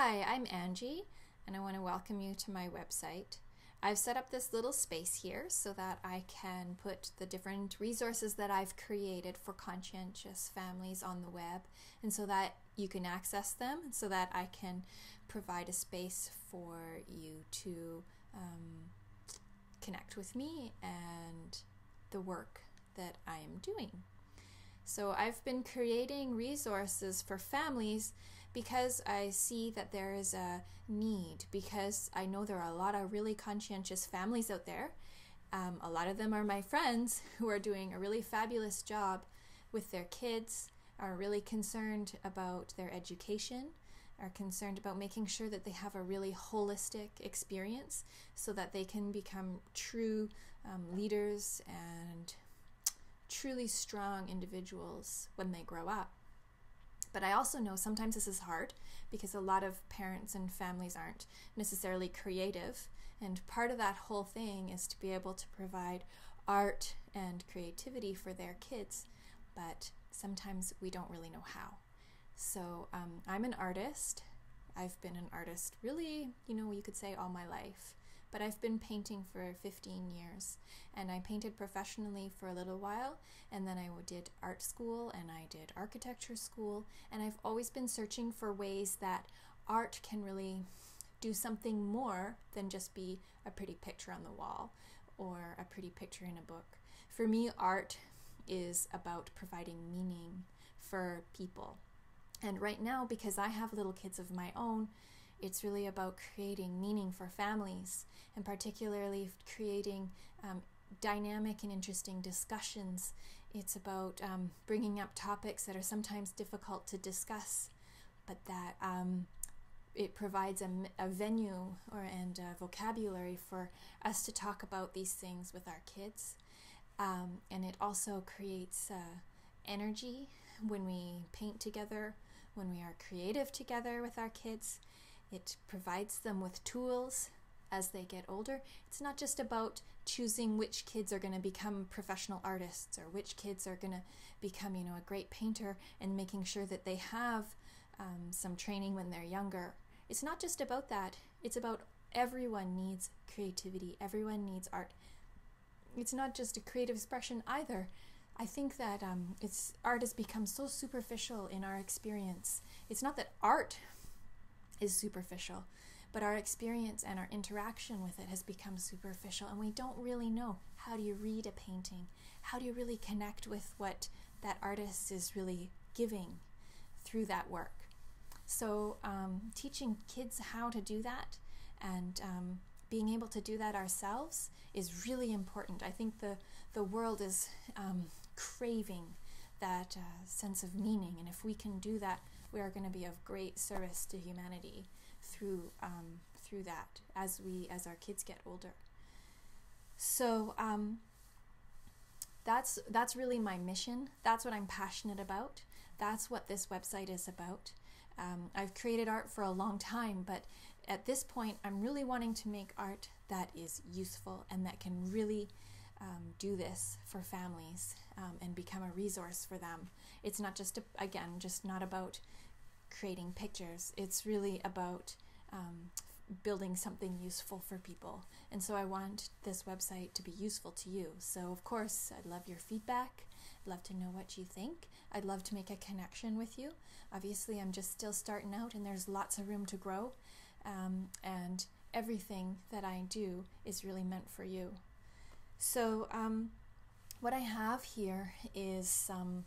Hi, I'm Angie, and I want to welcome you to my website. I've set up this little space here so that I can put the different resources that I've created for conscientious families on the web, and so that you can access them, and so that I can provide a space for you to connect with me and the work that I am doing. So I've been creating resources for families because I see that there is a need, because I know there are a lot of really conscientious families out there. A lot of them are my friends who are doing a really fabulous job with their kids, are really concerned about their education, are concerned about making sure that they have a really holistic experience so that they can become true leaders and truly strong individuals when they grow up. But I also know sometimes this is hard because a lot of parents and families aren't necessarily creative, and part of that whole thing is to be able to provide art and creativity for their kids, but sometimes we don't really know how. So I'm an artist. I've been an artist really, you could say all my life. But I've been painting for 15 years, and I painted professionally for a little while, and then I did art school and I did architecture school, and I've always been searching for ways that art can really do something more than just be a pretty picture on the wall or a pretty picture in a book. For me, art is about providing meaning for people. And right now, because I have little kids of my own, it's really about creating meaning for families, and particularly creating dynamic and interesting discussions. It's about bringing up topics that are sometimes difficult to discuss, but that it provides a venue and a vocabulary for us to talk about these things with our kids. And it also creates energy when we paint together, when we are creative together with our kids. It provides them with tools as they get older. It's not just about choosing which kids are going to become professional artists or which kids are going to become, a great painter, and making sure that they have some training when they're younger. It's not just about that. It's about everyone needs creativity. Everyone needs art. It's not just a creative expression either. I think that art has become so superficial in our experience. It's not that art is superficial, but our experience and our interaction with it has become superficial, and we don't really know, how do you read a painting? How do you really connect with what that artist is really giving through that work? So teaching kids how to do that and being able to do that ourselves is really important. I think the world is craving that sense of meaning, and if we can do that, we are going to be of great service to humanity through that as our kids get older. So that's really my mission. That's what I'm passionate about. That's what this website is about. I've created art for a long time, but at this point, I'm really wanting to make art that is useful and that can really do this for families and become a resource for them. It's not just not about creating pictures. It's really about building something useful for people. And so I want this website to be useful to you. So of course, I'd love your feedback. I'd love to know what you think. I'd love to make a connection with you. Obviously, I'm just still starting out, and there's lots of room to grow. And everything that I do is really meant for you. So what I have here is some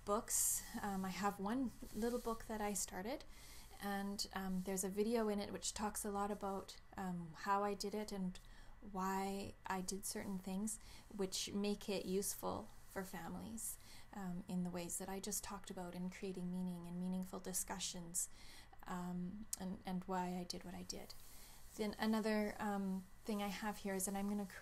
books. I have one little book that I started, and there's a video in it which talks a lot about how I did it and why I did certain things which make it useful for families in the ways that I just talked about, in creating meaning and meaningful discussions, and why I did what I did. Then another thing I have here is that I'm going to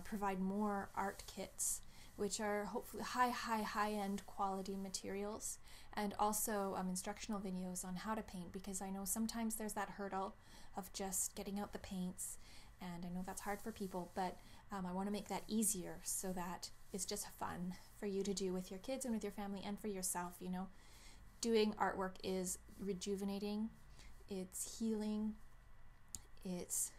provide more art kits, which are hopefully high-end quality materials, and also instructional videos on how to paint, because I know sometimes there's that hurdle of just getting out the paints, and I know that's hard for people, but I want to make that easier so that it's just fun for you to do with your kids and with your family and for yourself. Doing artwork is rejuvenating. it's healing, it's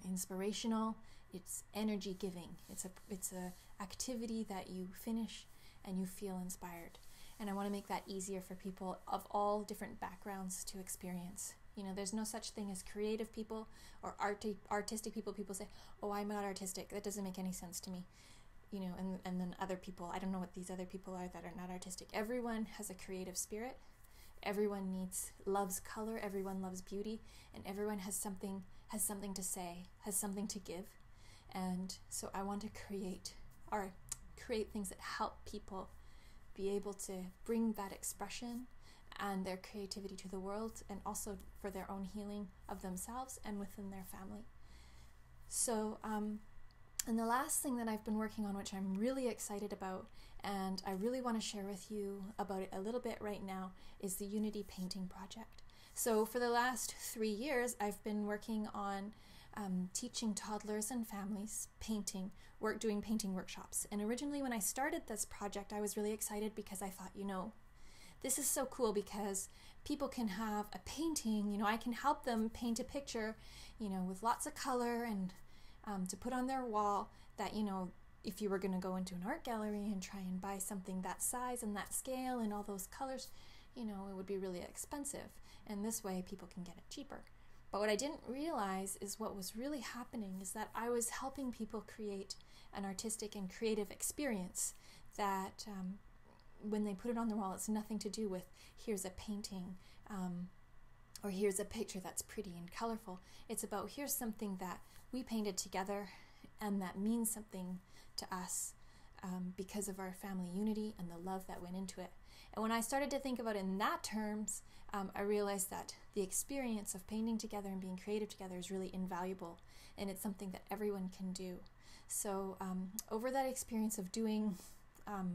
inspirational, it's energy giving. It's a activity that you finish and you feel inspired. And I want to make that easier for people of all different backgrounds to experience. You know, there's no such thing as creative people or artistic people. People say, oh, I'm not artistic. That doesn't make any sense to me. You know, and then other people, I don't know what these other people are that are not artistic. Everyone has a creative spirit. Everyone loves color. Everyone loves beauty. And everyone has something to say, has something to give. And so I want to create things that help people be able to bring that expression and their creativity to the world, and also for their own healing of themselves and within their family. So, and the last thing that I've been working on, which I'm really excited about, and I really want to share with you about it a little bit right now, is the Unity Painting Project. So for the last 3 years, I've been working on teaching toddlers and families doing painting workshops. And originally when I started this project, I was really excited because I thought, you know, this is so cool because people can have a painting, you know, I can help them paint a picture, you know, with lots of color and to put on their wall that, you know, if you were going to go into an art gallery and try and buy something that size and that scale and all those colors, you know, it would be really expensive. And this way people can get it cheaper. But what I didn't realize is what was really happening is that I was helping people create an artistic and creative experience that when they put it on the wall, it's nothing to do with here's a painting or here's a picture that's pretty and colorful. It's about here's something that we painted together and that means something to us because of our family unity and the love that went into it. And when I started to think about it in that terms, I realized that the experience of painting together and being creative together is really invaluable, and it's something that everyone can do. So over that experience of doing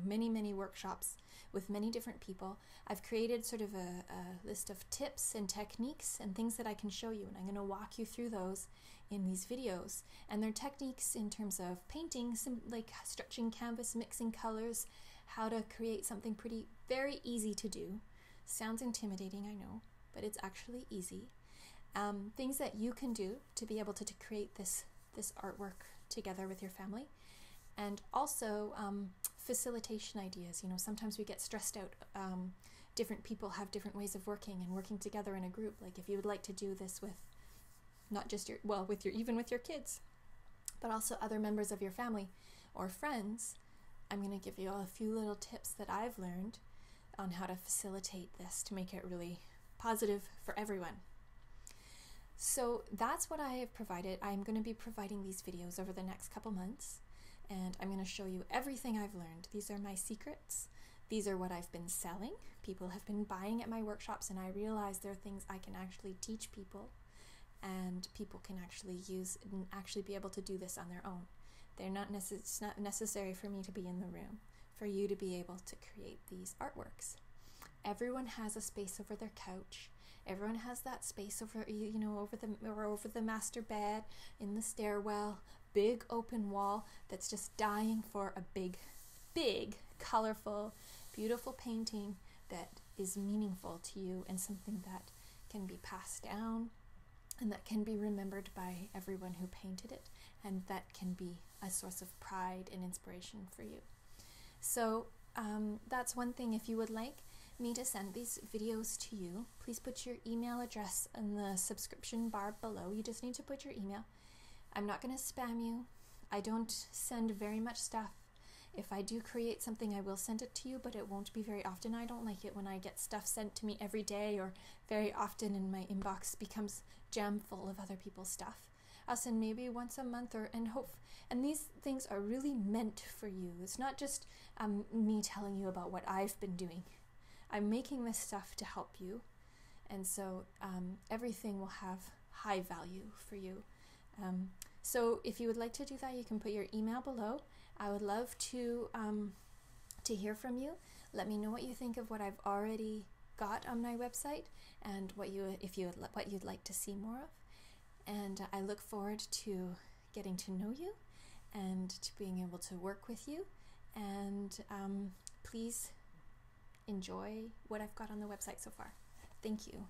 many workshops with many different people, I've created sort of a list of tips and techniques and things that I can show you, and I'm going to walk you through those in these videos. And they're techniques in terms of painting, like stretching canvas, mixing colors, how to create something very easy to do. Sounds intimidating, I know, but it's actually easy. Things that you can do to be able to create this artwork together with your family. And also facilitation ideas. You know, sometimes we get stressed out. Different people have different ways of working and working together in a group. Like if you would like to do this with not just even with your kids, but also other members of your family or friends, I'm going to give you all a few little tips that I've learned on how to facilitate this to make it really positive for everyone. So that's what I have provided. I'm going to be providing these videos over the next couple months, and I'm going to show you everything I've learned. These are my secrets. These are what I've been selling. People have been buying at my workshops, and I realize there are things I can actually teach people, and people can actually use and actually be able to do this on their own. It's not necessary for me to be in the room for you to be able to create these artworks. Everyone has a space over their couch. Everyone has that space over the master bed, in the stairwell, big open wall that's just dying for a big, colorful, beautiful painting that is meaningful to you and something that can be passed down and that can be remembered by everyone who painted it, and that can be a source of pride and inspiration for you. So that's one thing. If you would like me to send these videos to you, please put your email address in the subscription bar below. You just need to put your email. I'm not going to spam you. I don't send very much stuff. If I do create something, I will send it to you, but it won't be very often. I don't like it when I get stuff sent to me every day or very often, and my inbox becomes jam full of other people's stuff. I'll send maybe once a month, and these things are really meant for you. It's not just me telling you about what I've been doing. I'm making this stuff to help you, and so everything will have high value for you. So if you would like to do that, you can put your email below. I would love to hear from you. Let me know what you think of what I've already got on my website and what you'd like to see more of. And I look forward to getting to know you and to being able to work with you. And please enjoy what I've got on the website so far. Thank you.